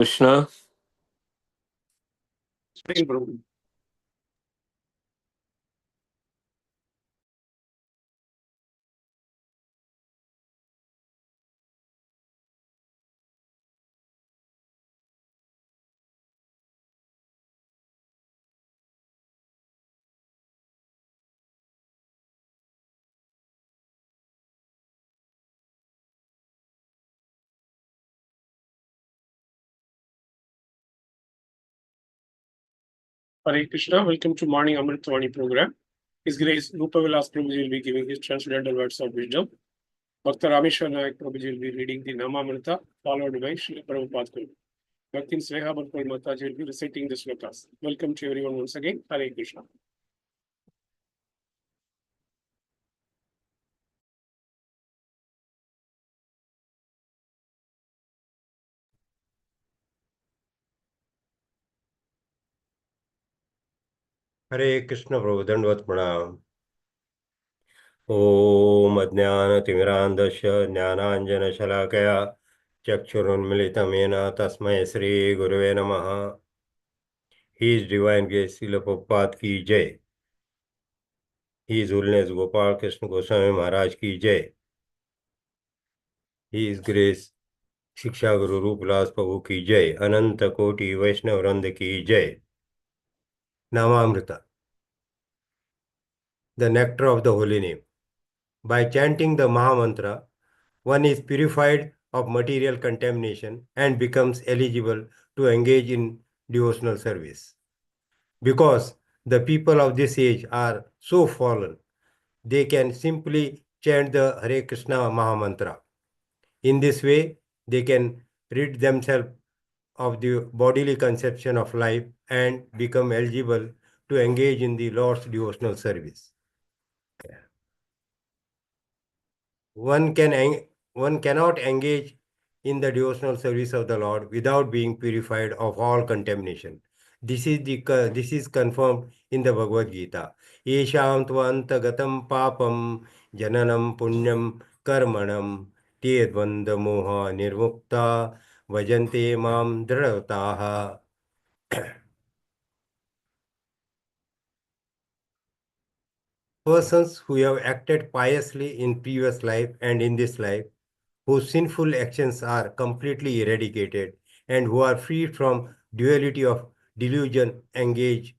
Krishna. Spring Brew. Hare Krishna, welcome to Morning Amrut Vani program. His Grace Rupavilas Prabhuji will be giving his transcendental words of wisdom. Bhakta Rameshwar Nayak Prabhuji will be reading the Namamrita, followed by Srila Prabhupada Guru. Bhaktin Sneha Bharpal Mataji will be reciting the slokas. Welcome to everyone once again. Hare Krishna. हरे कृष्ण प्रभु दंडवत प्रणाम। ओम अज्ञानतिमिरान्धस्य ज्ञानाञ्जनशलाकया चक्षुरुन्मिलितं येन तस्मै श्रीगुरवे नमः। His Divine Grace Srila Prabhupada की जय। His Holiness Gopal Krishna Goswami महाराज की जय। His Grace शिक्षा गुरु रूपलास प्रभु की जय। अनंत कोटि वैष्णव वृंद की जय। नामामृता, the nectar of the holy name. By chanting the Mahamantra, one is purified of material contamination and becomes eligible to engage in devotional service. Because the people of this age are so fallen, they can simply chant the Hare Krishna Mahamantra. In this way, they can rid themselves of the bodily conception of life and become eligible to engage in the Lord's devotional service. One cannot engage in the devotional service of the Lord without being purified of all contamination. This is confirmed in the Bhagavad Gita. Yesham tvantagatam papam jananam punyam karmanam te dvanda moha nirmukta vajante mam dravataha. Persons who have acted piously in previous life and in this life, whose sinful actions are completely eradicated and who are free from duality of delusion, engage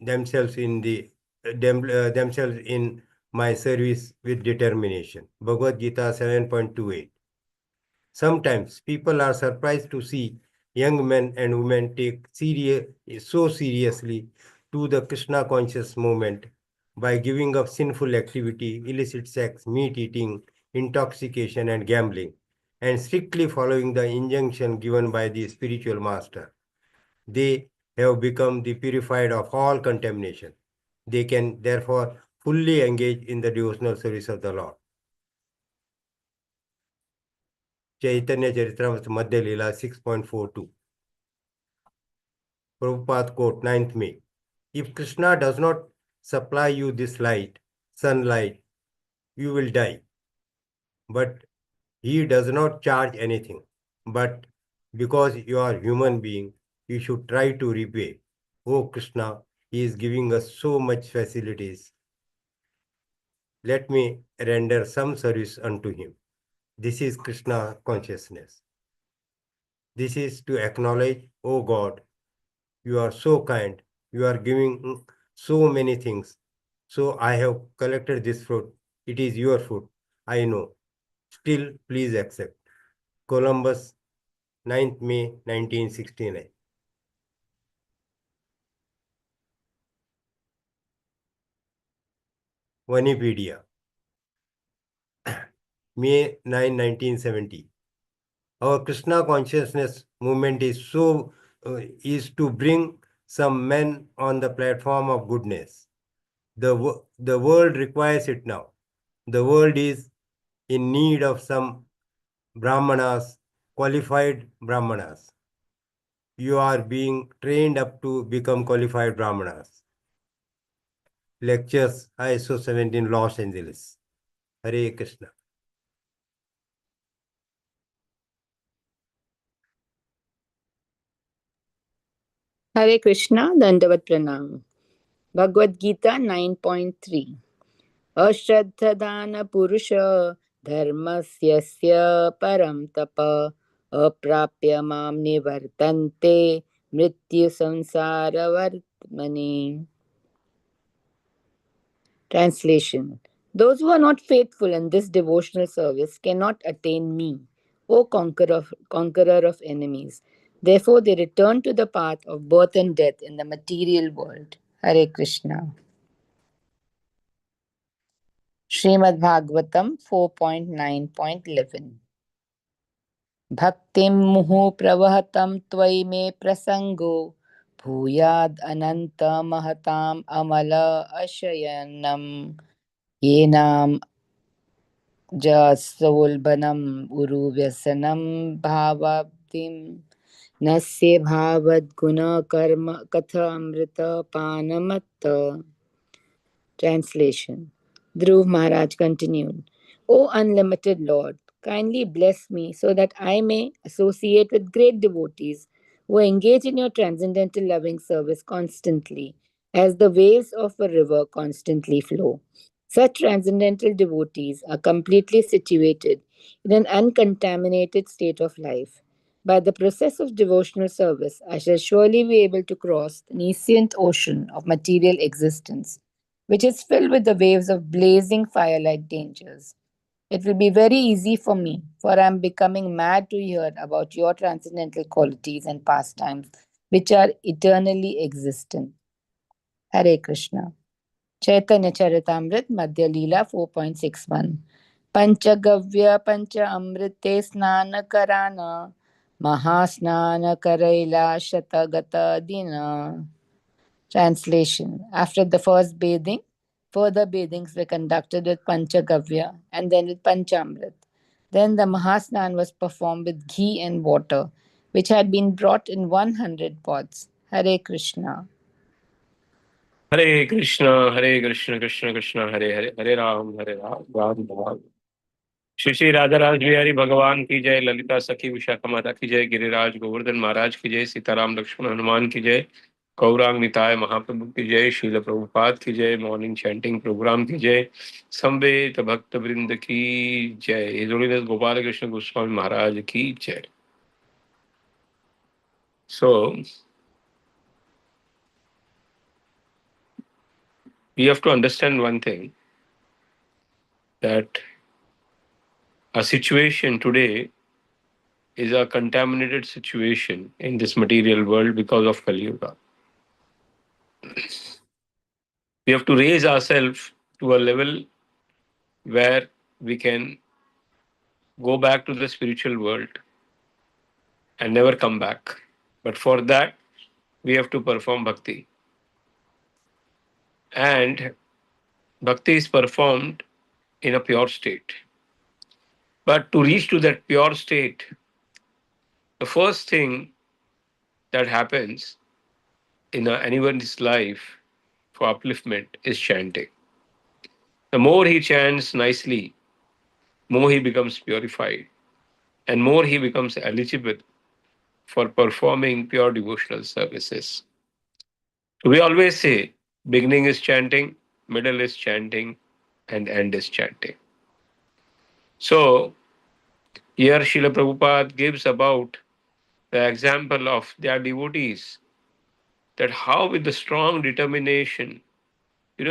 themselves in themselves in my service with determination. Bhagavad Gita 7.28. Sometimes people are surprised to see young men and women take so seriously to the Krishna conscious movement by giving up sinful activity, illicit sex, meat eating, intoxication, and gambling, and strictly following the injunction given by the spiritual master. They have become the purified of all contamination. They can therefore fully engage in the devotional service of the Lord. Chaitanya Charitamrita Madhya Leela 6.42. Prabhupada quote, 9th May. If Krishna does not supply you this light, sunlight, you will die. But he does not charge anything. But because you are human being, you should try to repay. Oh Krishna, he is giving us so much facilities. Let me render some service unto him. This is Krishna consciousness. This is to acknowledge, oh God, you are so kind. You are giving so many things. So I have collected this fruit. It is your fruit. I know. Still, please accept. Columbus, 9th May 1969. Vanipedia, May 9, 1970. Our Krishna consciousness movement is to bring some men on the platform of goodness. The world requires it now. The world is in need of some Brahmanas, qualified Brahmanas. You are being trained up to become qualified Brahmanas. Lectures, ISO 17, Los Angeles. Hare Krishna. Hare Krishna, Dandavat Pranam. Bhagavad Gita 9.3. Ashraddhadana Purusha Dharmasyasya Param Tapa Aprapya Mam Nivartante Mrityu Samsara Vartmani. Translation. Those who are not faithful in this devotional service cannot attain me, O conqueror of enemies. Therefore, they return to the path of birth and death in the material world. Hare Krishna. Srimad Bhagavatam 4.9.11. Bhaktim muhu pravahatam tvai me prasango bhuyad ananta mahatam amala ashayanam yenam jasolbanam uru vyasanam bhavabdim nasya bhavad guna karma katha amrita panamatta. Translation. Dhruv Maharaj continued, O unlimited Lord, kindly bless me so that I may associate with great devotees who engage in your transcendental loving service constantly, as the waves of a river constantly flow. Such transcendental devotees are completely situated in an uncontaminated state of life. By the process of devotional service, I shall surely be able to cross the nascent ocean of material existence, which is filled with the waves of blazing firelight dangers. It will be very easy for me, for I am becoming mad to hear about your transcendental qualities and pastimes, which are eternally existent. Hare Krishna. Chaitanya Charitamrit Madhya Leela 4.61. Panchagavya Pancha Amrite Snana Karana Mahasnana Karaila Shatagata Dina. Translation. After the first bathing, further bathings were conducted with Panchagavya and then with Panchamrit. Then the Mahasnan was performed with ghee and water, which had been brought in 100 pots. Hare Krishna. Hare Krishna, Hare Krishna, Krishna Krishna, Hare Hare, Hare Ram, Ram Ram. Shri Shri Radha राज बिहारी भगवान की जय, ललिता सखी विशाखा माता की जय, गिरिराज गोवर्धन महाराज की जय, सीताराम लक्ष्मण हनुमान की जय, गौरांग निताय महाप्रभु की जय, शील प्रभुपाद की जय, मॉर्निंग चैंटिंग प्रोग्राम की जय, संवेद भक्त वृंद की जय, हिज होलीनेस गोपाल कृष्ण गोस्वामी महाराज की जय. So we have to understand one thing, that our situation today is a contaminated situation in this material world because of Kali Yuga. We have to raise ourselves to a level where we can go back to the spiritual world and never come back. But for that, we have to perform bhakti. And bhakti is performed in a pure state. But to reach to that pure state, the first thing that happens in anyone's life for upliftment is chanting. The more he chants nicely, more he becomes purified, and more he becomes eligible for performing pure devotional services. So we always say beginning is chanting, middle is chanting, and end is chanting. So here Srila Prabhupada gives about the example of their devotees, that how with the strong determination,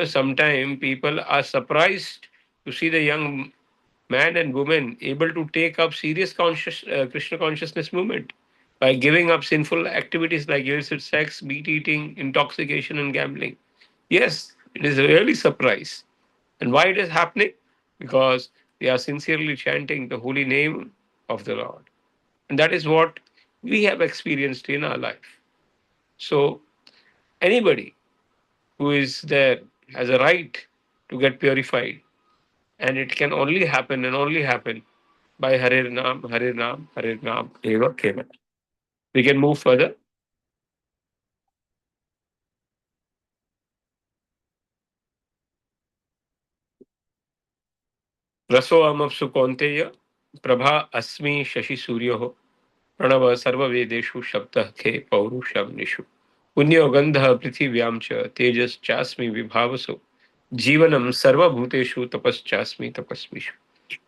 sometimes people are surprised to see the young man and woman able to take up serious Krishna consciousness movement by giving up sinful activities like illicit sex, meat eating, intoxication, and gambling. Yes, it is really surprise. And why it is happening? Because they are sincerely chanting the holy name of the Lord. And that is what we have experienced in our life. So anybody who is there has a right to get purified. And it can only happen and only happen by Hare Nam, Hare Nam, Hare Nam, Eva Keval. We can move further. रसो अमप्सु कौन्तेय प्रभा अस्मि शशि सूर्यो प्रणव सर्ववेदेषु शब्दः खे पौरुषं निषु. पुण्यो गंधः पृथिव्यां च तेजश्चास्मि विभावसो जीवनम sarvabhuteshu tapaschasmi tapasmishu.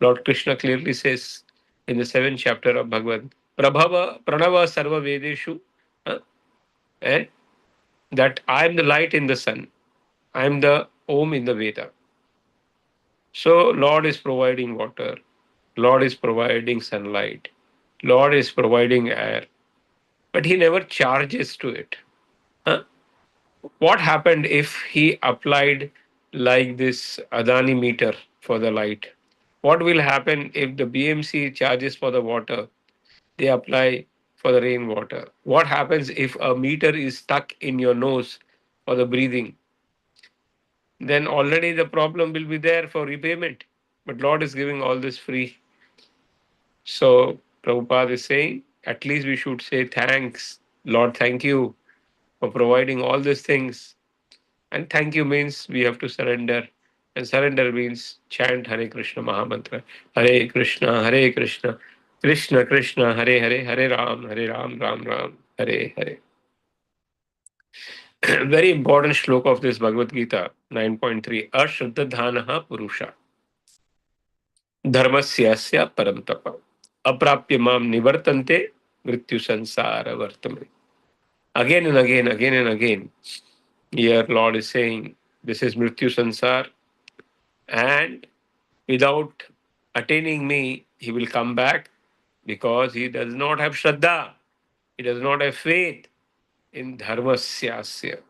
Lord Krishna clearly says in the 7th chapter of Bhagavad Prabhava Pranava Sarva Vedeshu, eh, that I am the light in the sun, I am the Om in the Veda. So Lord is providing water, Lord is providing sunlight, Lord is providing air, but He never charges to it. Huh? What happened if He applied like this Adani meter for the light? What will happen if the BMC charges for the water? They apply for the rainwater. What happens if a meter is stuck in your nose for the breathing? Then already the problem will be there for repayment. But Lord is giving all this free. So Prabhupada is saying, at least we should say thanks. Lord, thank you for providing all these things. And thank you means we have to surrender. And surrender means chant Hare Krishna Mahamantra. Hare Krishna, Hare Krishna, Krishna Krishna, Hare Hare, Hare Ram, Ram Ram, Hare Hare. Very important shloka of this Bhagavad Gita, 9.3. Ashraddhanaha Purusha. Dharmasyasya param tapa. Aprapya mam nivartante mrityu sansara vartame. Again and again. Here Lord is saying, this is mrityu sansar, and without attaining me, he will come back because he does not have shraddha. He does not have faith in dharmasyasya.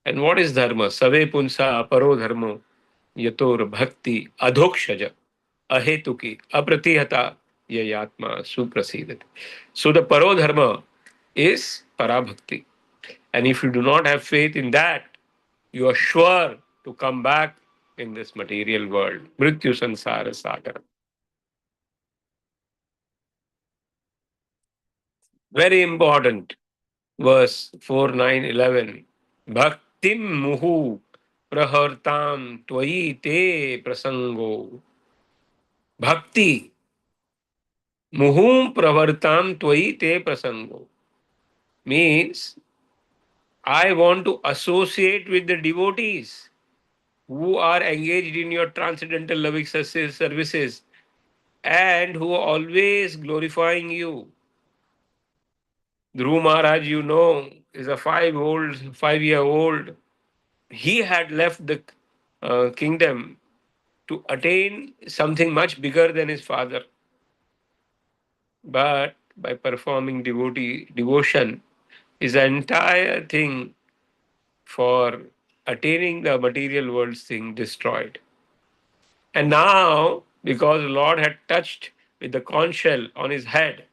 And what is dharma? Save punsa aparo dharmo yator bhakti adhokshaja ahetuki apratihata yayatma suprasidati. So the paro dharma is parabhakti. And if you do not have faith in that, you are sure to come back in this material world. Mrityu sansara sagara. Very important. Verse 4, 9, 11. Bhaktim muhu prahartam tvayi te prasango. Bhakti muhum pravartam tvayi te prasango means I want to associate with the devotees who are engaged in your transcendental loving services and who are always glorifying you. Dhruv Maharaj, you know, is a 5-year-old. He had left the kingdom to attain something much bigger than his father. But by performing devotion, his entire thing for attaining the material world's thing destroyed. And now, because the Lord had touched with the conch shell on his head,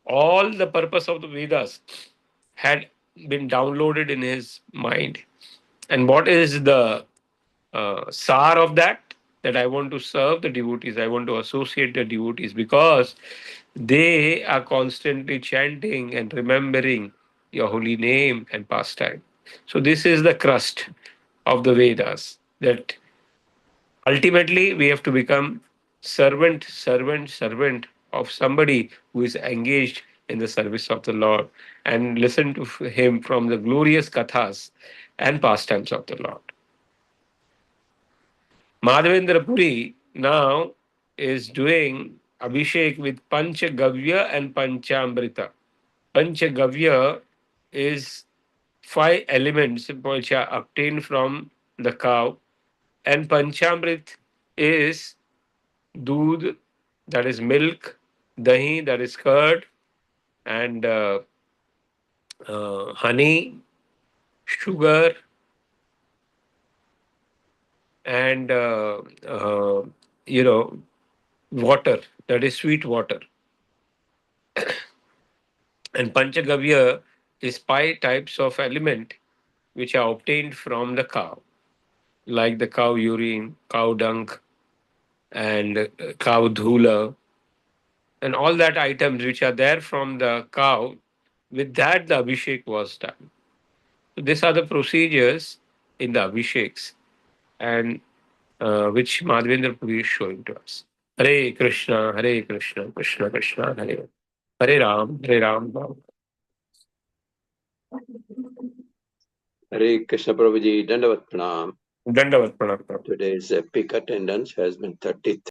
all the purpose of the Vedas had been downloaded in his mind. And what is the sar of that? That I want to serve the devotees, I want to associate the devotees because they are constantly chanting and remembering your holy name and pastime. So, this is the crust of the Vedas that ultimately we have to become servant of somebody who is engaged in the service of the Lord and listen to him from the glorious kathas and pastimes of the Lord. Madhavendra Puri now is doing Abhishek with Panchagavya and Panchamrita. Panchagavya is 5 elements which are obtained from the cow, and Panchamrit is doodh, that is milk, dahi, that is curd, and honey, sugar, and you know, water, that is sweet water. And Panchagavya is 5 types of element which are obtained from the cow, like the cow urine, cow dung, and cow dhula, and all that items which are there from the cow. With that, the abhishek was done. So these are the procedures in the abhisheks, and which Madhavendra Puri is showing to us. Hare Krishna, Hare Krishna, Krishna Krishna, Hare Hare Ram, Ram. Hare Krishna Prabhuji, Dandavat Pranam. Dandavat Pranam. Today's peak attendance has been 33.